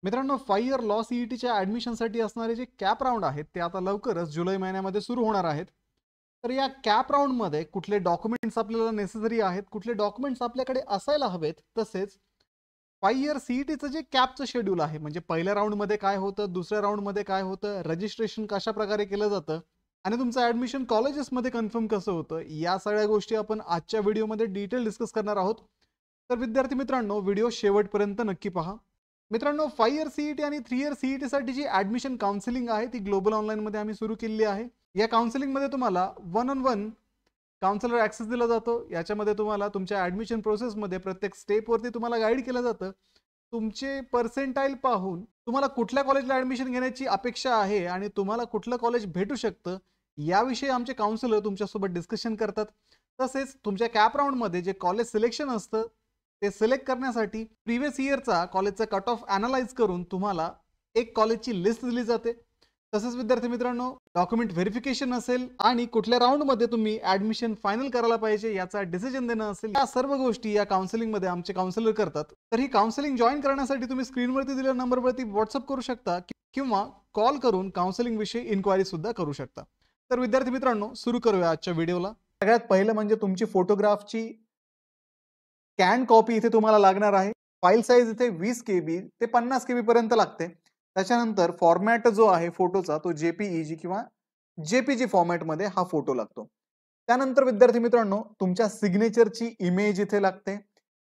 मित्रांनो, 5 year law सीईटीच्या ॲडमिशनसाठी असणारे जे कॅप राउंड आहेत ते आता लवकरच जुलै महिन्यामध्ये सुरू होणार आहेत. तर या कॅप राउंडमध्ये कुठले डॉक्युमेंट्स आपल्याला नेसेसरी आहेत, कुठले डॉक्युमेंट्स आपल्याकडे असायला हवेत, तसेच 5 इयर सीईटीचं जे कॅपचं शेड्यूल आहे, म्हणजे पहिल्या राऊंडमध्ये काय होतं, दुसऱ्या राऊंडमध्ये काय होतं, रजिस्ट्रेशन कशा प्रकारे केलं जातं आणि तुमचं ॲडमिशन कॉलेजेसमध्ये कन्फर्म कसं होतं, या सगळ्या गोष्टी आपण आजच्या व्हिडिओमध्ये डिटेल डिस्कस करणार आहोत. तर विद्यार्थी मित्रांनो, व्हिडिओ शेवटपर्यंत नक्की पहा. मित्रांनो, 5 इयर सीईटी आणि 3 इयर सीईटीसाठी जी ॲडमिशन काउन्सिलिंग आहे ती ग्लोबल ऑनलाईनमध्ये आम्ही सुरू केलेली आहे. या काउन्सिलिंगमध्ये तुम्हाला 1-on-1 काउन्सिलर ॲक्सेस दिला जातो. याच्यामध्ये तुम्हाला तुमच्या ॲडमिशन प्रोसेसमध्ये प्रत्येक स्टेपवरती तुम्हाला गाईड केलं जातं. तुमचे पर्सेंटाईल पाहून तुम्हाला कुठल्या कॉलेजला ॲडमिशन घेण्याची अपेक्षा आहे आणि तुम्हाला कुठलं कॉलेज भेटू शकतं याविषयी आमचे काउन्सिलर तुमच्यासोबत डिस्कशन करतात. तसेच तुमच्या कॅप राऊंडमध्ये जे कॉलेज सिलेक्शन असतं ते सिलेक्ट करण्यासाठी प्रिव्हियस इयरचा कॉलेजचा कट ऑफ ॲनालाइज करून तुम्हाला एक कॉलेजची लिस्ट दिली जाते. तसेच विद्यार्थी मित्रांनो, डॉक्युमेंट व्हेरिफिकेशन असेल आणि कुठल्या राऊंडमध्ये तुम्ही ॲडमिशन फायनल करायला पाहिजे याचा डिसिजन देणं असेल, या सर्व गोष्टी या काउन्सिलिंगमध्ये आमचे काउन्सिलर करतात. तर ही काउन्सिलिंग जॉईन करण्यासाठी तुम्ही स्क्रीनवरती दिलेल्या नंबरवरती व्हॉट्सअप करू शकता किंवा कॉल करून काउन्सिलिंग विषयी इन्क्वायरी सुद्धा करू शकता. तर विद्यार्थी मित्रांनो, सुरू करूया आजच्या व्हिडिओला. सगळ्यात पहिलं म्हणजे तुमची फोटोग्राफची स्कॅन कॉपी इथे तुम्हाला लागणार आहे. फाईल साईज इथे 20 KB ते 50 KB पर्यंत लागते. त्याच्यानंतर फॉर्मॅट जो आहे फोटोचा तो JPEG किंवा JPG फॉर्मॅटमध्ये हा फोटो लागतो. त्यानंतर विद्यार्थी मित्रांनो, तुमच्या सिग्नेचरची इमेज इथे लागते.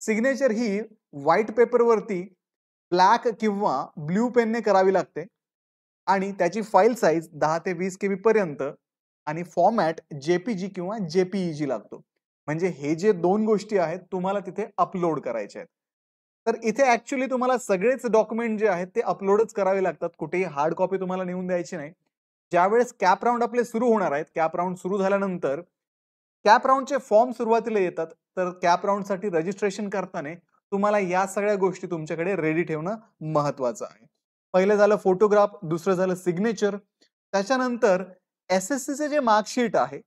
सिग्नेचर ही व्हाईट पेपरवरती ब्लॅक किंवा ब्ल्यू पेनने करावी लागते आणि त्याची फाईल साईज 10 ते 20 KB पर्यंत आणि फॉर्मॅट JPG किंवा JPEG लागतो. म्हणजे हे जे दोन गोष्टी आहेत तुम्हाला तिथे अपलोड करायचे आहेत. तर इथे ऍक्च्युली तुम्हाला सगळेच डॉक्युमेंट जे आहेत ते अपलोडच करावे लागतात. कुठेही हार्ड कॉपी तुम्हाला नेऊन द्यायची नाही. ज्यावेळेस कॅप राऊंड आपले सुरू होणार आहेत, कॅप राऊंड सुरू झाल्यानंतर कॅप राऊंडचे फॉर्म सुरुवातीला येतात. तर कॅप राऊंडसाठी रजिस्ट्रेशन करताना तुम्हाला या सगळ्या गोष्टी तुमच्याकडे रेडी ठेवणं महत्वाचं आहे. पहिलं झालं फोटोग्राफ, दुसरं झालं सिग्नेचर. त्याच्यानंतर SSCचे जे मार्कशीट आहे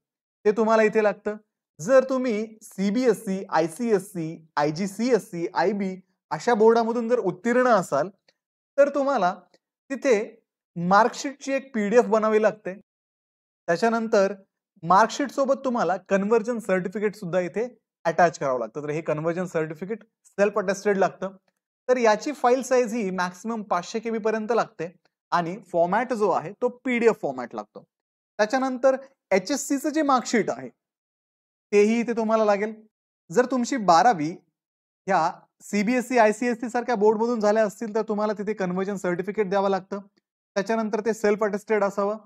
ते तुम्हाला इथे लागतं. जर तुम्ही CBSE, ICSE, IGCSE, IB अशा बोर्डामधून जर उत्तीर्ण असाल तर तुम्हाला तिथे मार्कशीटची एक PDF बनावी लागते. त्याच्यानंतर मार्कशीट सोबत तुम्हाला कन्व्हर्जन सर्टिफिकेट सुद्धा इथे अटॅच करावं लागतं. तर हे कन्व्हर्जन सर्टिफिकेट सेल्फ अटेस्टेड लागतं. तर याची फाईल साईज ही मॅक्सिमम 500 KB पर्यंत लागते आणि फॉर्मॅट जो आहे तो PDF फॉर्मॅट लागतो. त्याच्यानंतर HSCचं जे मार्कशीट आहे तेही इथे तुम्हाला लागेल. जर तुमची 12वी ह्या CBSE, ICSE सारख्या बोर्डमधून झाल्या असतील तर तुम्हाला तिथे कन्व्हर्जन सर्टिफिकेट द्यावं लागतं. त्याच्यानंतर ते सेल्फ अटेस्टेड असावं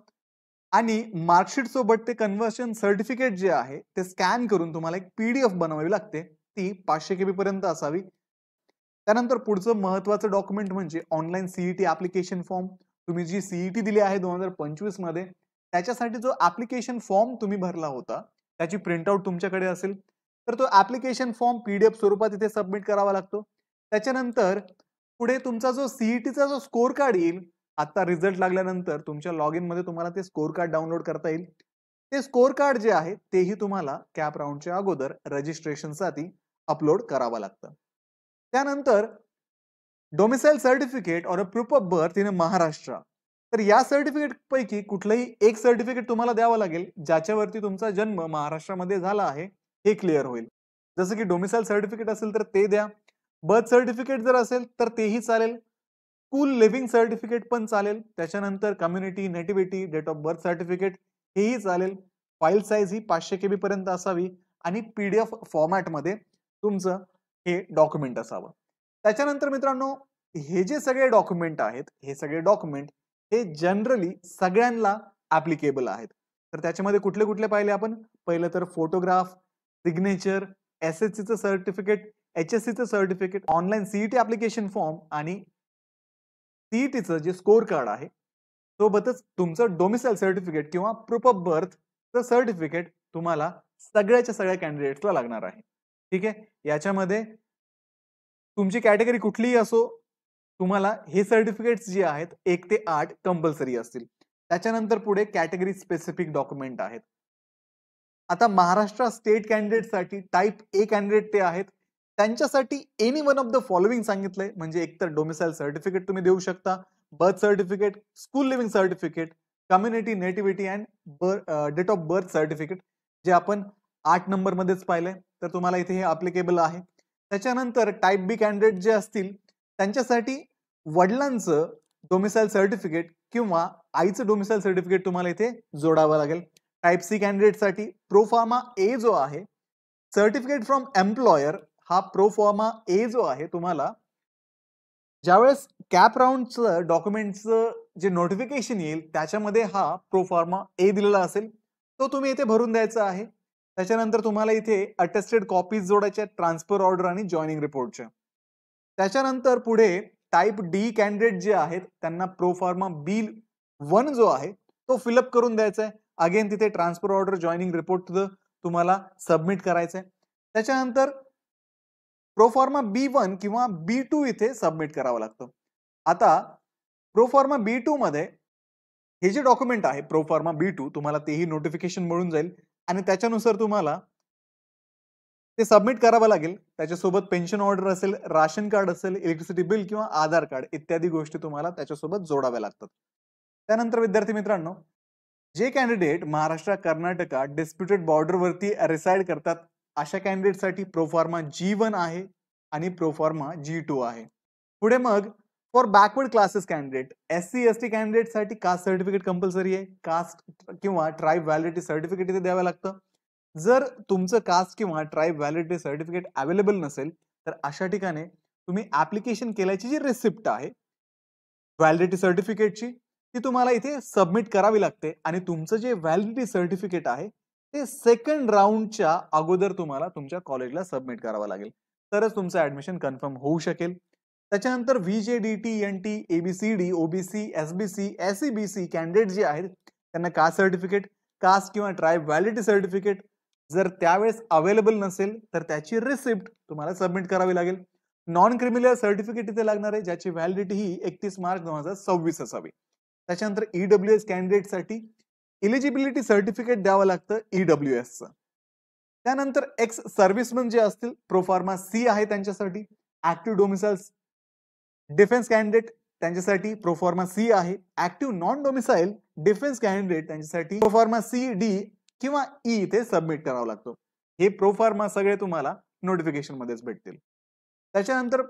आणि मार्कशीट सोबत ते कन्व्हर्जन सर्टिफिकेट जे आहे ते स्कॅन करून तुम्हाला एक PDF बनवावी लागते. ती 500 KB पर्यंत असावी. त्यानंतर पुढचं महत्वाचं डॉक्युमेंट म्हणजे ऑनलाईन CET ऍप्लिकेशन फॉर्म. तुम्ही जी CET दिली आहे 2025 मध्ये त्याच्यासाठी जो ऍप्लिकेशन फॉर्म तुम्ही भरला होता त्याची प्रिंटआउट तुमच्याकडे असेल तर तो ऍप्लिकेशन फॉर्म PDF स्वरूपात इथे सबमिट करावा लागतो. त्याच्यानंतर पुढे तुमचा जो CETचा जो स्कोर कार्ड येईल, आता रिझल्ट लागल्यानंतर तुमच्या लॉग इन मध्ये तुम्हाला ते स्कोर कार्ड डाउनलोड करता येईल. ते स्कोर कार्ड जे आहे तेही तुम्हाला कॅप राऊंडच्या अगोदर रजिस्ट्रेशनसाठी अपलोड करावं लागतं. त्यानंतर डोमिसाइल सर्टिफिकेट और proof of birth in Maharashtra. तर या सर्टिफिकेट पैकी कुठलंही एक सर्टिफिकेट तुम्हाला द्यावं लागेल ज्याच्यावरती तुमचा जन्म महाराष्ट्रामध्ये झाला आहे हे क्लिअर होईल. जसं की डोमिसाइल सर्टिफिकेट असेल तर ते द्या. बर्थ सर्टिफिकेट जर असेल तर तेही चालेल. स्कूल लिव्हिंग सर्टिफिकेट पण चालेल. त्याच्यानंतर community, nativity, date of birth certificate हेही चालेल. फाईल साईज ही 500 KB पर्यंत असावी आणि PDF फॉर्मॅटमध्ये तुमचं हे डॉक्युमेंट असावं. त्याच्यानंतर मित्रांनो, हे जे सगळे डॉक्युमेंट आहेत हे सगळे डॉक्युमेंट हे जनरली सगळ्यांना ऍप्लिकेबल आहेत. तर त्याच्यामध्ये कुठले कुठले पाहिले आपण? पहिलं तर फोटोग्राफ, सिग्नेचर, SSCचं सर्टिफिकेट, HSCचं certificate, online CET application form आणि CETचं जे स्कोर कार्ड आहे सोबतच तुमचं डोमिसाइल सर्टिफिकेट किंवा प्रूफ ऑफ बर्थचं सर्टिफिकेट तुम्हाला सगळ्याच्या सगळ्या कॅन्डिडेट्सला लागणार आहे. ठीक आहे. याच्यामध्ये तुमची कॅटेगरी कुठलीही असो तुम्हाला हे सर्टिफिकेट्स जे आहेत 1 ते 8 कंपल्सरी असतील. त्याच्यानंतर पुढे कॅटेगरी स्पेसिफिक डॉक्युमेंट आहेत. आता महाराष्ट्र स्टेट कॅन्डिडेटसाठी टाइप A कॅन्डिडेट ते आहेत त्यांच्यासाठी any one of the following सांगितलंय, म्हणजे एकतर डोमिसाइल सर्टिफिकेट तुम्ही देऊ शकता, birth certificate, school leaving certificate, community nativity and date of birth certificate, जे आपण 8 नंबर मध्येच पाहिलंय, तर तुम्हाला इथे हे अप्लिकेबल आहे. त्याच्यानंतर टाईप बी कॅन्डिडेट जे असतील त्यांच्यासाठी वडिलांचं डोमिसाइल सर्टिफिकेट किंवा आईचं डोमिसाइल सर्टिफिकेट तुम्हाला इथे जोडावं लागेल. टाईप सी कॅन्डिडेटसाठी प्रोफार्मा ए जो आहे, सर्टिफिकेट फ्रॉम एम्प्लॉयर, हा प्रोफॉर्मा ए जो आहे तुम्हाला ज्यावेळेस कॅप राऊंडचं डॉक्युमेंटचं जे नोटिफिकेशन येईल त्याच्यामध्ये हा प्रोफॉर्मा ए दिलेला असेल, तो तुम्ही इथे भरून द्यायचा आहे. त्याच्यानंतर तुम्हाला इथे अटेस्टेड कॉपीज जोडायच्या ट्रान्सफर ऑर्डर आणि जॉईनिंग रिपोर्टच्या. त्याच्यानंतर पुढे टाईप डी कॅन्डिडेट जे आहेत त्यांना प्रोफॉर्मा बी 1 जो आहे तो फिलअप करून द्यायचा आहे. अगेन तिथे ट्रान्सफर ऑर्डर जॉईनिंग रिपोर्ट तुम्हाला सबमिट करायचं आहे. त्याच्यानंतर प्रोफॉर्मा B1 किंवा B2 इथे सबमिट करावं लागतं. आता प्रोफॉर्मा B2 मध्ये हे जे डॉक्युमेंट आहे प्रोफॉर्मा B2 तुम्हाला तेही नोटिफिकेशन मिळून जाईल आणि त्याच्यानुसार तुम्हाला ते सबमिट करावं लागेल. त्याच्यासोबत पेन्शन ऑर्डर असेल, राशन कार्ड असेल, इलेक्ट्रिसिटी बिल किंवा आधार कार्ड इत्यादी गोष्टी तुम्हाला त्याच्यासोबत जोडाव्या लागतात. त्यानंतर विद्यार्थी मित्रांनो, जे कॅन्डिडेट महाराष्ट्र कर्नाटका डिस्प्युटेड बॉर्डरवरती रिसाइड करतात अशा कॅन्डिडेटसाठी प्रोफॉर्मा G1 आहे आणि प्रोफॉर्मा G2 आहे. पुढे मग for backward classes candidate, SC ST कॅन्डिडेटसाठी कास्ट सर्टिफिकेट कंपल्सरी आहे. कास्ट किंवा ट्राईब व्हॅलिडिटी सर्टिफिकेट इथे द्यावं लागतं. जर तुमचं कास्ट किंवा ट्राईब व्हॅलिडिटी सर्टिफिकेट अवेलेबल नसेल तर अशा ठिकाणी तुम्ही ऍप्लिकेशन केल्याची जी रिसिप्ट आहे व्हॅलिडिटी सर्टिफिकेटची ती तुम्हाला इथे सबमिट करावी लागते आणि तुमचं जे व्हॅलिडिटी सर्टिफिकेट आहे ते सेकंड राऊंडच्या अगोदर तुम्हाला तुमच्या कॉलेजला सबमिट करावं लागेल, तरच तुमचं ऍडमिशन कन्फर्म होऊ शकेल. त्याच्यानंतर VJDT, NT, ABCD, OBC, SBC, SEBC candidate जे आहेत त्यांना कास्ट सर्टिफिकेट, कास्ट किंवा ट्राईब व्हॅलिडिटी सर्टिफिकेट जर त्यावेळेस अवेलेबल नसेल तर त्याची रिसिप्ट तुम्हाला सबमिट करावी लागेल. नॉन क्रिमिनल सर्टिफिकेट इथे लागणार आहे, ज्याची व्हॅलिडिटी ही 31 मार्च 2026 असावी. त्याच्यानंतर EWS कॅन्डिडेटसाठी इलिजिबिलिटी सर्टिफिकेट द्यावं लागतं EWSचं. त्यानंतर एक्स सर्व्हिसमन जे असतील प्रोफॉर्मा C आहे त्यांच्यासाठी. ऍक्टिव्ह डोमिसाइल्स डिफेन्स कॅन्डिडेट त्यांच्यासाठी प्रोफॉर्मा C आहे. Active non domicile defence candidate त्यांच्यासाठी प्रोफॉर्मा C, D किंवा E इथे सबमिट करावं लागतो. हे प्रोफॉर्मा सगळे तुम्हाला नोटिफिकेशन मध्येच भेटतील. त्याच्यानंतर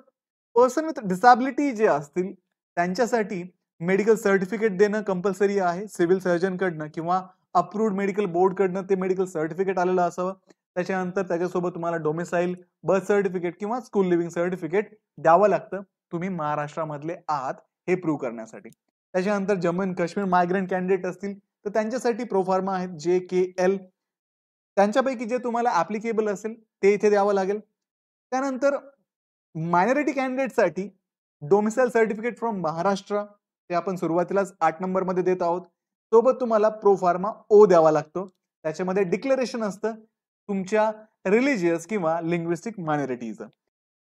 पर्सन विथ डिसॅबिलिटी जे असतील त्यांच्यासाठी मेडिकल सर्टिफिकेट देणं कंपल्सरी आहे. सिव्हिल सर्जन कडनं किंवा अप्रूव्ड मेडिकल बोर्ड कडनं ते मेडिकल सर्टिफिकेट आलेलं असावं. त्याच्यानंतर त्याच्यासोबत तुम्हाला डोमिसाइल, बर्थ सर्टिफिकेट किंवा स्कूल लिव्हिंग सर्टिफिकेट द्यावं लागतं तुम्ही महाराष्ट्रामधले आहात हे प्रूव्ह करण्यासाठी. त्याच्यानंतर Jammu and Kashmir migrant candidate असतील तर त्यांच्यासाठी प्रोफॉर्मा आहेत JKL. त्यांच्यापैकी जे तुम्हाला ऍप्लिकेबल असेल ते इथे द्यावं लागेल. त्यानंतर मायनॉरिटी कॅन्डिडेटसाठी डोमिसाइल सर्टिफिकेट फ्रॉम महाराष्ट्र ते आपण सुरुवातीलाच 8 नंबर मध्ये देत आहोत. सोबत तुम्हाला प्रोफॉर्मा O द्यावा लागतो. त्याच्यामध्ये डिक्लेरेशन असतं तुमच्या रिलिजियस किंवा लिंग्विस्टिक मायनॉरिटीचं.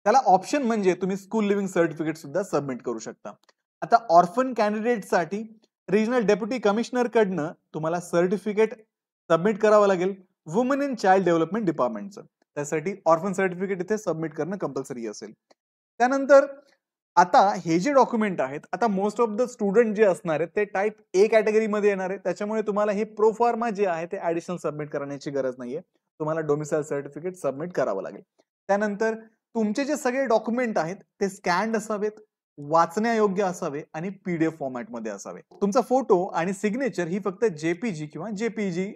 त्याला ऑप्शन म्हणजे तुम्ही स्कूल लिव्हिंग सर्टिफिकेट सुद्धा सबमिट करू शकता. आता ऑर्फन कॅन्डिडेटसाठी रिजनल डेप्युटी कमिशनर कडनं तुम्हाला सर्टिफिकेट सबमिट करावं लागेल वुमन इन चाइल्ड डेव्हलपमेंट डिपार्टमेंटचं. त्यासाठी ऑर्फन सर्टिफिकेट इथे सबमिट करणं कंपल्सरी असेल. त्यानंतर आता हे जे डॉक्युमेंट आहेत, आता मोस्ट ऑफ द स्टुडंट जे असणार आहेत ते टाईप A कॅटेगरीमध्ये येणार आहे. त्याच्यामुळे तुम्हाला हे प्रोफॉर्मा जे आहे ते ऍडिशनल सबमिट करण्याची गरज नाहीये. तुम्हाला डोमिसाइल सर्टिफिकेट सबमिट करावं लागेल. त्यानंतर तुमचे जे सगळे डॉक्युमेंट आहेत ते स्कॅन्ड असावेत, वाचण्यायोग्य असावे आणि PDF फॉर्मॅटमध्ये असावे. तुमचा फोटो आणि सिग्नेचर ही फक्त JPG किंवा JPG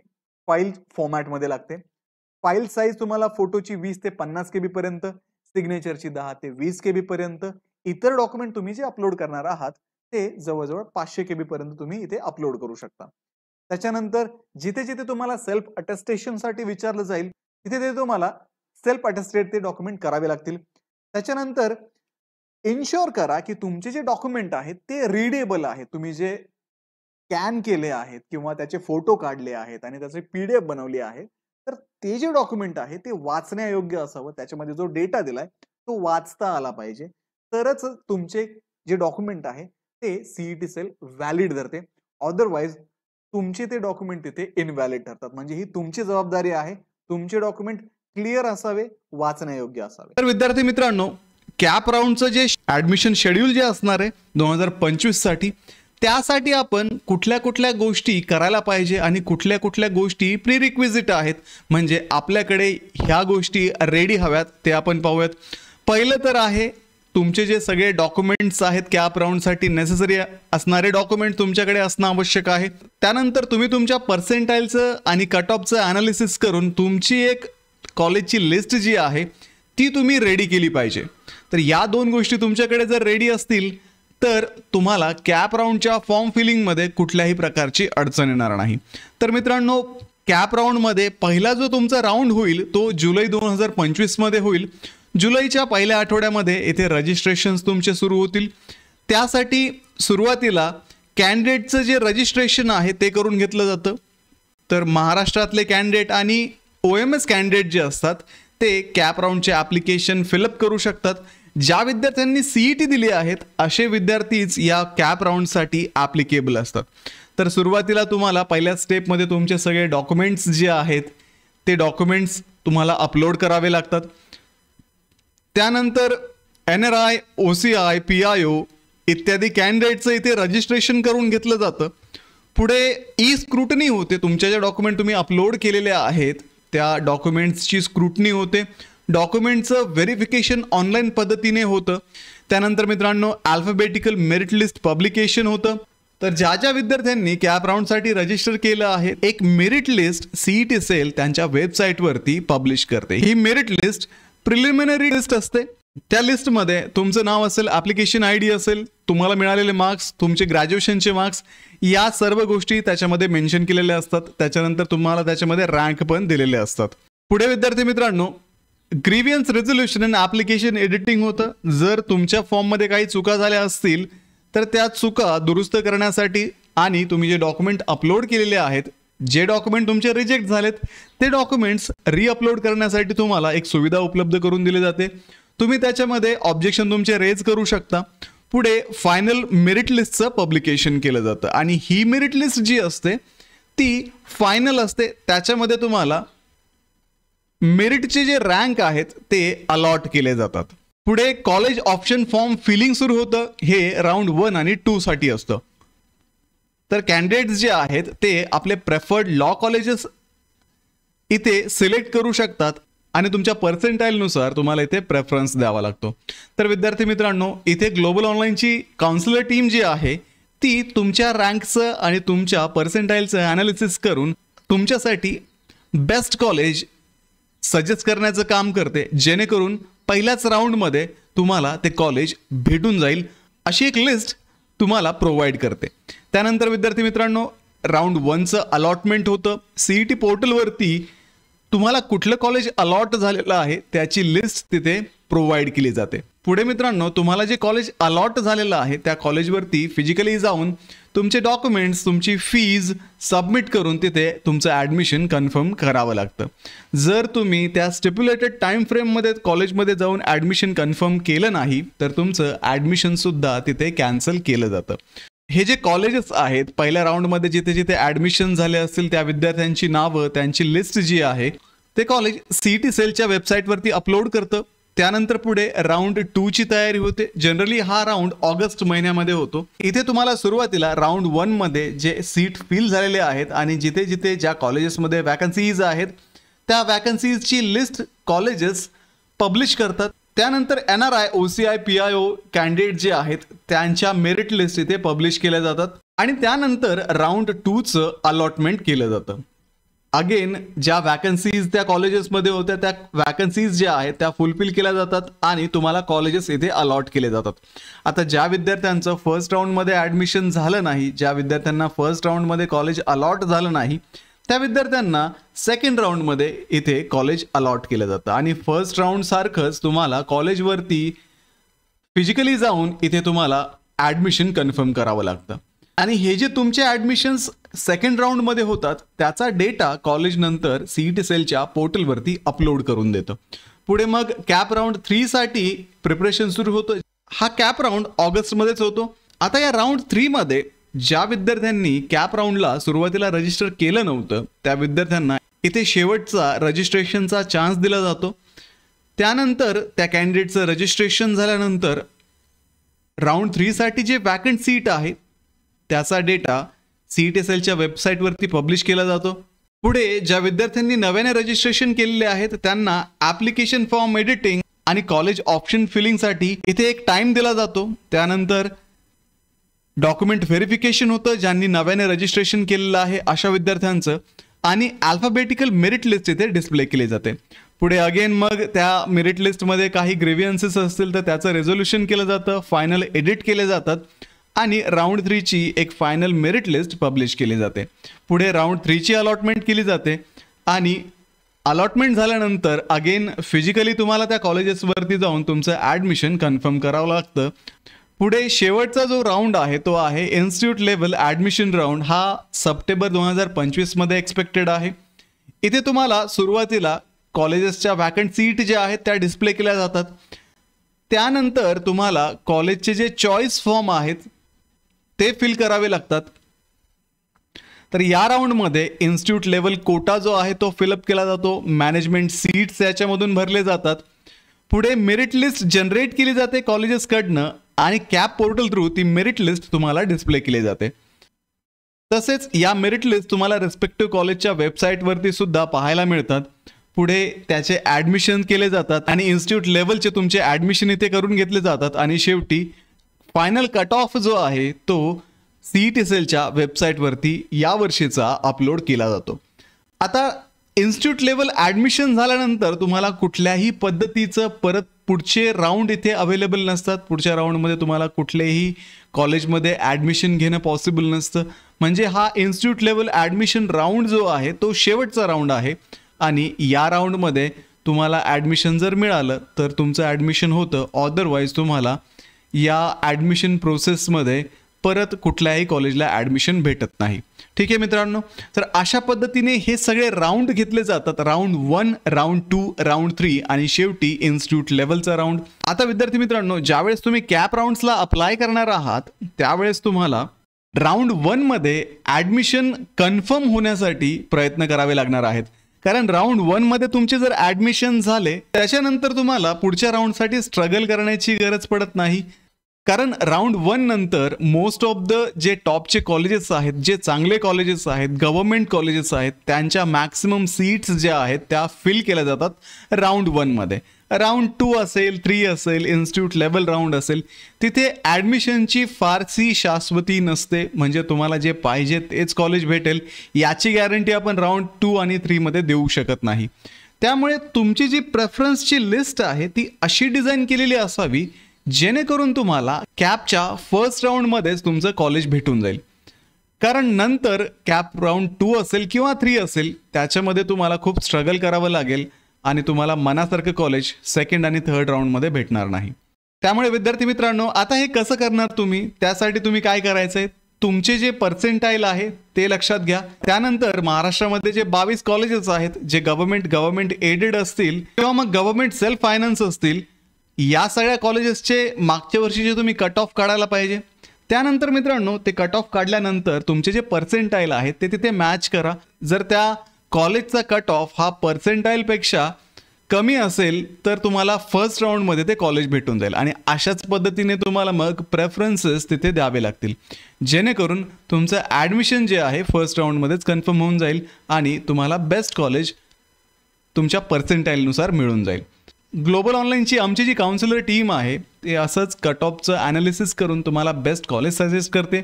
फाईल फॉर्मॅटमध्ये लागते. फाईल साईज तुम्हाला फोटोची 20 ते 50 KB पर्यंत, सिग्नेचरची 10 ते 20 KB पर्यंत. इतर डॉक्युमेंट तुम्ही जे अपलोड करणार आहात ते जवळजवळ 500 KB पर्यंत तुम्ही इथे अपलोड करू शकता. त्याच्यानंतर जिथे जिथे तुम्हाला सेल्फ अटेस्टेशन साठी विचारलं जाईल तिथे ते तुम्हाला सेल्फ अटेस्टेड ते डॉक्युमेंट करावे लागतील. त्याच्यानंतर इन्शुअर करा की तुमचे जे डॉक्युमेंट आहेत ते रीडेबल आहेत. तुम्ही जे स्कॅन केले आहेत किंवा त्याचे फोटो काढले आहेत आणि त्याचे PDF बनवले आहेत तर ते जे डॉक्युमेंट आहे ते वाचण्यायोग्य असावं. त्याच्यामध्ये जो डेटा दिलाय तो वाचता आला पाहिजे, तरच तुमचे जे डॉक्युमेंट आहे ते CET सेल व्हॅलिड धरते. अदरवाईज तुमचे ते डॉक्युमेंट तिथे इनव्हॅलिड ठरतात. म्हणजे ही तुमची जबाबदारी आहे तुमचे डॉक्युमेंट क्लिअर असावे, वाचण्यायोग्य असावे. तर विद्यार्थी मित्रांनो, कॅप राऊंडचं जे ऍडमिशन शेड्यूल जे असणार आहे 2025 साठी, त्यासाठी आपण कुठल्या कुठल्या गोष्टी करायला पाहिजे आणि कुठल्या कुठल्या गोष्टी प्रीरिक्विजिट आहेत, म्हणजे आपल्याकडे ह्या गोष्टी रेडी हव्यात, ते आपण पाहूयात. पहिलं तर आहे तुमचे जे सगळे डॉक्युमेंट्स आहेत, कॅप राऊंडसाठी नेसेसरी असणारे डॉक्युमेंट तुमच्याकडे असणं आवश्यक आहे. त्यानंतर तुम्ही तुमच्या पर्सेंटाईलचं आणि कट ऑफचं अनालिसिस करून तुमची एक कॉलेजची लिस्ट जी आहे ती तुम्ही रेडी केली पाहिजे. तर या दोन गोष्टी तुमच्याकडे जर रेडी असतील तर तुम्हाला कॅप राऊंडच्या फॉर्म फिलिंगमध्ये कुठल्याही प्रकारची अडचण येणार नाही. तर मित्रांनो, कॅप राऊंडमध्ये पहिला जो तुमचा राऊंड होईल तो जुलै 2025 मध्ये होईल. जुलैच्या पहिल्या आठवड्यामध्ये इथे रजिस्ट्रेशन्स तुमचे सुरू होतील. त्यासाठी सुरुवातीला कॅन्डिडेटचं जे रजिस्ट्रेशन आहे ते करून घेतलं जातं. तर महाराष्ट्रातले कॅन्डिडेट आणि OMS कॅन्डिडेट जे असतात ते कॅप राऊंडचे ॲप्लिकेशन फिलअप करू शकतात. ज्या विद्यार्थ्यांनी CET दिली आहेत असे विद्यार्थीच या कॅप राऊंडसाठी ॲप्लिकेबल असतात. तर सुरुवातीला तुम्हाला पहिल्या स्टेपमध्ये तुमचे सगळे डॉक्युमेंट्स जे आहेत ते डॉक्युमेंट्स तुम्हाला अपलोड करावे लागतात. त्यानंतर NRI, OCI, PIO इत्यादी कॅन्डिडेटचं इथे रजिस्ट्रेशन करून घेतलं जातं. पुढे स्क्रुटनी होते. तुमच्या ज्या डॉक्युमेंट तुम्ही अपलोड केलेले आहेत त्या डॉक्युमेंट्सची स्क्रुटनी होते. डॉक्युमेंटचं व्हेरिफिकेशन ऑनलाईन पद्धतीने होतं. त्यानंतर मित्रांनो, अल्फाबेटिकल मेरिट लिस्ट पब्लिकेशन होतं. तर ज्या ज्या विद्यार्थ्यांनी कॅप राऊंडसाठी रजिस्टर केलं आहे, एक मेरिट लिस्ट CET सेल त्यांच्या वेबसाईटवरती पब्लिश करते. ही मेरिट लिस्ट प्रिलिमिनरी लिस्ट असते. त्या लिस्टमध्ये तुमचं नाव असेल, ॲप्लिकेशन ID असेल, तुम्हाला मिळालेले मार्क्स, तुमचे ग्रॅज्युएशनचे मार्क्स, या सर्व गोष्टी त्याच्यामध्ये मेन्शन केलेल्या असतात. त्याच्यानंतर तुम्हाला त्याच्यामध्ये रँक पण दिलेले असतात. पुढे विद्यार्थी मित्रांनो, ग्रीव्हियन्स रेझोल्युशन आणि ॲप्लिकेशन एडिटिंग होतं. जर तुमच्या फॉर्ममध्ये काही चुका झाल्या असतील तर त्या चुका दुरुस्त करण्यासाठी आणि तुम्ही जे डॉक्युमेंट अपलोड केलेले आहेत, जे डॉक्युमेंट तुमचे रिजेक्ट झालेत ते डॉक्युमेंट्स रिअपलोड करण्यासाठी तुम्हाला एक सुविधा उपलब्ध करून दिली जाते. तुम्ही त्याच्यामध्ये ऑब्जेक्शन तुमचे रेज करू शकता. पुढे फायनल मेरिट लिस्टचं पब्लिकेशन केलं जातं आणि ही मेरिट लिस्ट जी असते ती फायनल असते. त्याच्यामध्ये तुम्हाला मेरिटचे जे रँक आहेत ते अलॉट केले जातात. पुढे कॉलेज ऑप्शन फॉर्म फिलिंग सुरू होतं. हे राऊंड 1 आणि 2 साठी असतं. तर कॅन्डिडेट्स जे आहेत ते आपले प्रेफर्ड लॉ कॉलेजेस इथे सिलेक्ट करू शकतात आणि तुमच्या पर्सेंटाईलनुसार तुम्हाला इथे प्रेफरन्स द्यावा लागतो. तर विद्यार्थी मित्रांनो, इथे ग्लोबल ऑनलाईनची काउन्सिलर टीम जी आहे ती तुमच्या रँकचं आणि तुमच्या पर्सेंटाईलचं ॲनालिसिस करून तुमच्यासाठी बेस्ट कॉलेज सजेस्ट करण्याचं काम करते, जेणेकरून पहिल्याच राऊंडमध्ये तुम्हाला ते कॉलेज भेटून जाईल अशी एक लिस्ट तुम्हाला प्रोव्हाइड करते. त्यानंतर विद्यार्थी मित्रांनो, राऊंड 1चं अलॉटमेंट होतं. CET पोर्टलवरती तुम्हाला कुठलं कॉलेज अलॉट झालेलं आहे त्याची लिस्ट तिथे प्रोव्हाइड केली जाते. पुढे मित्रांनो, तुम्हाला जे कॉलेज अलॉट झालेलं आहे त्या कॉलेजवरती फिजिकली जाऊन तुमचे डॉक्युमेंट्स, तुमची फीज सबमिट करून तिथे तुमचं ॲडमिशन कन्फर्म करावं लागतं. जर तुम्ही त्या स्टिप्युलेटेड टाइम फ्रेममध्ये कॉलेजमध्ये जाऊन ॲडमिशन कन्फर्म केलं नाही तर तुमचं ॲडमिशनसुद्धा तिथे कॅन्सल केलं जातं. हे जे कॉलेजेस आहेत पहिल्या राऊंडमध्ये जिथे जिथे ॲडमिशन झाले असतील त्या विद्यार्थ्यांची नावं, त्यांची लिस्ट जी आहे ते कॉलेज CET सेलच्या वेबसाईटवरती अपलोड करतं. त्यानंतर पुढे राऊंड 2 ची तयारी होते. जनरली हा राऊंड ऑगस्ट महिन्यामध्ये होतो. इथे तुम्हाला सुरुवातीला राऊंड 1 मध्ये जे सीट फिल झालेले आहेत आणि जिथे जिथे ज्या कॉलेजेसमध्ये वॅकन्सीज आहेत त्या वॅकन्सीजची लिस्ट कॉलेजेस पब्लिश करतात. त्यानंतर NRI, OCI, PIO कॅन्डिडेट जे आहेत त्यांच्या मेरिट लिस्ट इथे पब्लिश केल्या जातात आणि त्यानंतर राऊंड 2चं अलॉटमेंट केलं जातं. अगेन ज्या वॅकन्सीज त्या कॉलेजेसमध्ये होत्या त्या वॅकन्सीज ज्या आहेत त्या फुलफिल केल्या जातात आणि तुम्हाला कॉलेजेस इथे अलॉट केले जातात. आता ज्या विद्यार्थ्यांचं फर्स्ट राऊंडमध्ये ॲडमिशन झालं नाही, ज्या विद्यार्थ्यांना फर्स्ट राऊंडमध्ये कॉलेज अलॉट झालं नाही त्या विद्यार्थ्यांना सेकंड राऊंडमध्ये इथे कॉलेज अलॉट केलं जातं आणि फर्स्ट राऊंड सारखंच तुम्हाला कॉलेजवरती फिजिकली जाऊन इथे तुम्हाला ॲडमिशन कन्फर्म करावं लागतं. आणि हे जे तुमचे ॲडमिशन्स सेकंड राऊंडमध्ये होतात त्याचा डेटा कॉलेज नंतर CET सेलच्या पोर्टलवरती अपलोड करून देतं. पुढे मग कॅप राऊंड 3 साठी प्रिपरेशन सुरू होतं. हा कॅप राऊंड ऑगस्टमध्येच होतो. आता या राऊंड 3 मध्ये ज्या विद्यार्थ्यांनी कॅप राऊंडला सुरुवातीला रजिस्टर केलं नव्हतं त्या विद्यार्थ्यांना इथे शेवटचा रजिस्ट्रेशनचा चान्स दिला जातो. त्यानंतर त्या कॅन्डिडेटचं रजिस्ट्रेशन झाल्यानंतर राऊंड 3 साठी जे वॅकंट सीट आहे त्याचा डेटा CETSLच्या वेबसाईटवरती पब्लिश केला जातो. पुढे ज्या विद्यार्थ्यांनी नव्याने रजिस्ट्रेशन केलेले आहेत त्यांना ॲप्लिकेशन फॉर्म एडिटिंग आणि कॉलेज ऑप्शन फिलिंगसाठी इथे एक टाइम दिला जातो. त्यानंतर डॉक्युमेंट व्हेरिफिकेशन होतं ज्यांनी नव्याने रजिस्ट्रेशन केलेलं आहे अशा विद्यार्थ्यांचं, आणि अल्फाबेटिकल मेरिट लिस्ट इथे डिस्प्ले केली जाते. पुढे अगेन मग त्या मेरिट लिस्टमध्ये काही ग्रेव्हियन्सेस असतील तर त्याचं रेझोल्युशन केलं जातं, फायनल एडिट केले जातात आणि राऊंड 3 ची एक फायनल मेरिट लिस्ट पब्लिश केली जाते. पुढे राऊंड 3 ची अलॉटमेंट केली जाते आणि अलॉटमेंट झाल्यानंतर अगेन फिजिकली तुम्हाला त्या कॉलेजेसवरती जाऊन तुमचं ॲडमिशन कन्फर्म करावं लागतं. पुढे शेवटचा जो राऊंड आहे तो आहे इन्स्टिट्यूट लेवल ॲडमिशन राऊंड. हा सप्टेंबर 2025 मध्ये एक्सपेक्टेड आहे. इथे तुम्हाला सुरुवातीला कॉलेजेसच्या वॅकंट सीट ज्या आहेत त्या डिस्प्ले केल्या जातात. त्यानंतर तुम्हाला कॉलेजचे जे चॉईस फॉर्म आहेत ते फिल करावे लागतात. तर या राऊंडमध्ये इन्स्टिट्यूट लेवल कोटा जो आहे तो फिलअप केला जातो. मॅनेजमेंट सीट्स याच्यामधून भरले जातात. पुढे मेरिट लिस्ट जनरेट केली जाते कॉलेजेसकडनं आणि कॅप पोर्टल थ्रू ती मेरिट लिस्ट तुम्हाला डिस्प्ले केली जाते. तसेच या मेरिट लिस्ट तुम्हाला रिस्पेक्टिव्ह कॉलेजच्या वेबसाईटवरती सुद्धा पाहायला मिळतात. पुढे त्याचे ॲडमिशन केले जातात आणि इन्स्टिट्यूट लेवलचे तुमचे ॲडमिशन इथे करून घेतले जातात आणि शेवटी फायनल कट ऑफ जो आहे तो CETSLच्या वेबसाईटवरती यावर्षीचा अपलोड केला जातो. आता इन्स्टिट्यूट लेवल ॲडमिशन झाल्यानंतर तुम्हाला कुठल्याही पद्धतीचं परत पुढचे राऊंड इथे अवेलेबल नसतात. पुढच्या राऊंडमध्ये तुम्हाला कुठलेही कॉलेजमध्ये ॲडमिशन घेणं पॉसिबल नसतं. म्हणजे हा इन्स्टिट्यूट लेवल ॲडमिशन राऊंड जो आहे तो शेवटचा राऊंड आहे आणि या राऊंडमध्ये तुम्हाला ॲडमिशन जर मिळालं तर तुमचं ॲडमिशन होतं. अदरवाईज तुम्हाला या ॲडमिशन प्रोसेसमध्ये परत कुठल्याही कॉलेजला ॲडमिशन भेटत नाही. ठीक आहे मित्रांनो, तर अशा पद्धतीने हे सगळे राऊंड घेतले जातात. राऊंड 1, राऊंड 2, राऊंड 3 आणि शेवटी इन्स्टिट्यूट लेवलचा राऊंड. आता विद्यार्थी मित्रांनो, ज्यावेळेस तुम्ही कॅप राऊंड्सला अप्लाय करणार आहात त्यावेळेस तुम्हाला राऊंड 1 मध्ये ॲडमिशन कन्फर्म होण्यासाठी प्रयत्न करावे लागणार आहेत. कारण राऊंड 1 मध्ये तुमचे जर ॲडमिशन झाले त्याच्यानंतर तुम्हाला पुढच्या राऊंडसाठी स्ट्रगल करण्याची गरज पडत नाही. कारण राऊंड 1 नंतर मोस्ट ऑफ द जे टॉपचे कॉलेजेस आहेत, जे चांगले कॉलेजेस आहेत, गव्हर्नमेंट कॉलेजेस आहेत, त्यांच्या मॅक्सिमम सीट्स ज्या आहेत त्या फिल केल्या जातात राऊंड 1 मध्ये. राऊंड 2 असेल, 3 असेल, इन्स्टिट्यूट लेवल राऊंड असेल, तिथे ॲडमिशनची फारशी शाश्वती नसते. म्हणजे तुम्हाला जे पाहिजे तेच कॉलेज भेटेल याची गॅरंटी आपण राऊंड 2 आणि 3 मध्ये देऊ शकत नाही. त्यामुळे तुमची जी प्रेफरन्सची लिस्ट आहे ती अशी डिझाईन केलेली असावी जेणेकरून तुम्हाला कॅपच्या फर्स्ट राऊंडमध्येच तुमचं कॉलेज भेटून जाईल. कारण नंतर कॅप राऊंड 2 असेल किंवा 3 असेल त्याच्यामध्ये तुम्हाला खूप स्ट्रगल करावं लागेल आणि तुम्हाला मनासारखं कॉलेज सेकंड आणि थर्ड राऊंडमध्ये भेटणार नाही. त्यामुळे विद्यार्थी मित्रांनो, आता हे कसं करणार तुम्ही? त्यासाठी तुम्ही काय करायचंय, तुमचे जे पर्सेंटाईल आहे ते लक्षात घ्या. त्यानंतर महाराष्ट्रामध्ये जे 22 कॉलेजेस आहेत जे गव्हर्नमेंट एडेड असतील किंवा मग गव्हर्नमेंट सेल्फ फायनान्स असतील, या सगळ्या कॉलेजेसचे मागच्या वर्षीचे तुम्ही कट ऑफ काढायला पाहिजे. त्यानंतर मित्रांनो, ते कट ऑफ काढल्यानंतर तुमचे जे पर्सेंटाईल आहेत ते तिथे मॅच करा. जर त्या कॉलेजचा कट ऑफ हा पर्सेंटाईलपेक्षा कमी असेल तर तुम्हाला फर्स्ट राऊंडमध्ये ते कॉलेज भेटून जाईल आणि अशाच पद्धतीने तुम्हाला मग प्रेफरन्सेस तिथे द्यावे लागतील जेणेकरून तुमचं ॲडमिशन जे आहे फर्स्ट राऊंडमध्येच कन्फर्म होऊन जाईल आणि तुम्हाला बेस्ट कॉलेज तुमच्या पर्सेंटाईलनुसार मिळून जाईल. ग्लोबल ऑनलाईनची आमची जी काउन्सिलर टीम आहे ते असंच कट ऑफचं ॲनालिसिस करून तुम्हाला बेस्ट कॉलेज सजेस्ट करते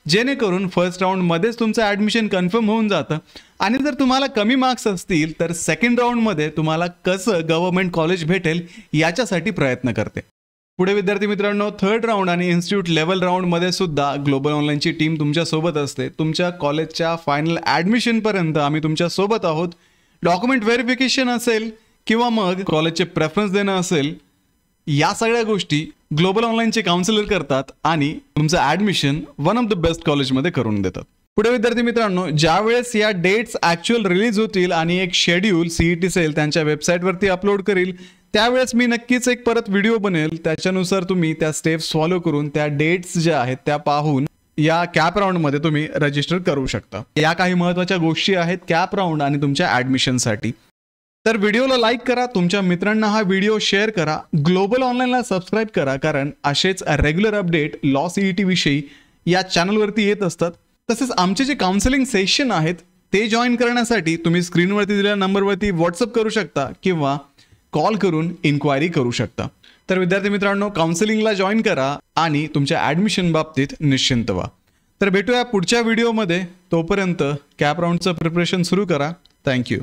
जेणेकरून फर्स्ट राऊंडमध्येच तुमचं ॲडमिशन कन्फर्म होऊन जातं. आणि जर तुम्हाला कमी मार्क्स असतील तर सेकंड राऊंडमध्ये तुम्हाला कसं गव्हर्नमेंट कॉलेज भेटेल याच्यासाठी प्रयत्न करते. पुढे विद्यार्थी मित्रांनो, थर्ड राऊंड आणि इन्स्टिट्यूट लेवल राऊंडमध्ये सुद्धा ग्लोबल ऑनलाईनची टीम तुमच्यासोबत असते. तुमच्या कॉलेजच्या फायनल ॲडमिशनपर्यंत आम्ही तुमच्यासोबत आहोत. डॉक्युमेंट व्हेरिफिकेशन असेल किंवा मग कॉलेजचे प्रेफरन्स देणं असेल, या सगळ्या गोष्टी ग्लोबल ऑनलाईनचे काउन्सिलर करतात आणि तुमचं admission one of the best कॉलेजमध्ये करून देतात. पुढे विद्यार्थी मित्रांनो, ज्यावेळेस या डेट्स ॲक्च्युअल रिलीज होतील आणि एक शेड्यूल CETSL त्यांच्या वेबसाईटवरती अपलोड करेल त्यावेळेस मी नक्कीच एक परत व्हिडिओ बनेल. त्याच्यानुसार तुम्ही त्या स्टेप्स फॉलो करून त्या डेट्स ज्या आहेत त्या पाहून या कॅप राऊंडमध्ये तुम्ही रजिस्टर करू शकता. या काही महत्त्वाच्या गोष्टी आहेत कॅप राऊंड आणि तुमच्या ॲडमिशनसाठी. तर व्हिडिओला लाईक करा, तुमच्या मित्रांना हा व्हिडिओ शेअर करा, ग्लोबल ऑनलाईनला सबस्क्राईब करा, कारण असेच रेग्युलर अपडेट लॉ CET विषयी या चॅनलवरती येत असतात. तसेच आमचे जे काउन्सिलिंग सेशन आहेत ते जॉईन करण्यासाठी तुम्ही स्क्रीनवरती दिलेल्या नंबरवरती व्हॉट्सअप करू शकता किंवा कॉल करून इन्क्वायरी करू शकता. तर विद्यार्थी मित्रांनो, काउन्सिलिंगला जॉईन करा आणि तुमच्या ॲडमिशन बाबतीत निश्चिंत व्हा. तर भेटूया पुढच्या व्हिडिओमध्ये. तोपर्यंत कॅप राऊंडचं प्रिपरेशन सुरू करा. थँक्यू.